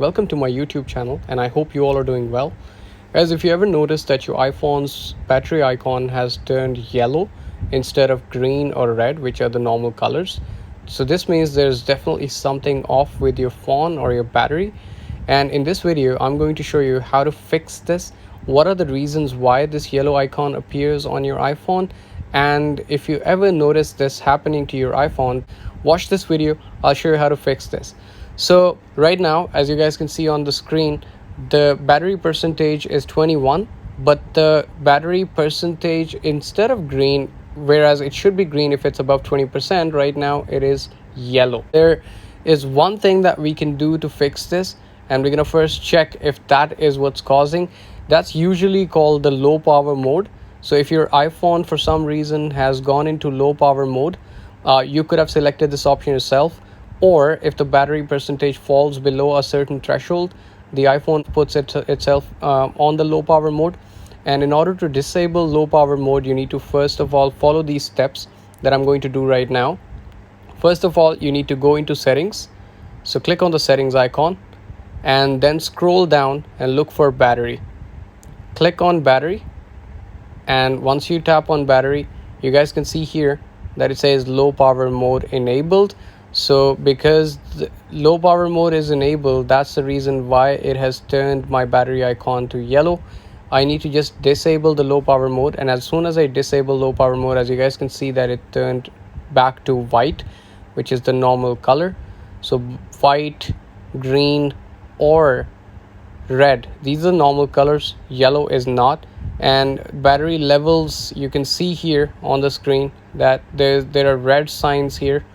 welcome to my YouTube channel, and I hope you all are doing well. Guys, if you ever noticed that your iPhone's battery icon has turned yellow instead of green or red, which are the normal colors, so this means there's definitely something off with your phone or your battery. And in this video, I'm going to show you how to fix this. What are the reasons why this yellow icon appears on your iPhone? And if you ever notice this happening to your iPhone, watch this video. I'll show you how to fix this. So right now, as you guys can see on the screen, the battery percentage is 21, but the battery percentage, instead of green, whereas it should be green if it's above 20%, right now it is yellow. There is one thing that we can do to fix this, and we're gonna first check if that is what's causing. That's usually called the low power mode. So if your iPhone for some reason has gone into low power mode, you could have selected this option yourself, or if the battery percentage falls below a certain threshold, the iPhone puts itself on the low power mode. And in order to disable low power mode, you need to first of all follow these steps that I'm going to do right now. First of all, you need to go into settings. So click on the settings icon and then scroll down and look for battery. Click on battery, and once you tap on battery, you guys can see here that it says low power mode enabled. So because the low power mode is enabled, that's the reason why it has turned my battery icon to yellow. I need to just disable the low power mode, and as soon as I disable low power mode, as you guys can see that it turned back to white, which is the normal color. So white, green, or red, these are normal colors. Yellow is not. And battery levels, you can see here on the screen that there are red signs here.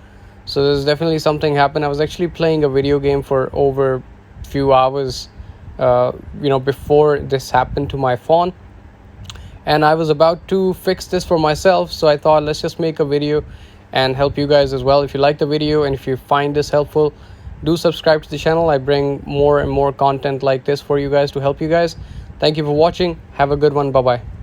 So there's definitely something happened. I was actually playing a video game for over a few hours before this happened to my phone, and I was about to fix this for myself. So I thought, let's just make a video and help you guys as well. If you like the video and if you find this helpful, do subscribe to the channel. I bring more and more content like this for you guys to help you guys. Thank you for watching. Have a good one. Bye bye.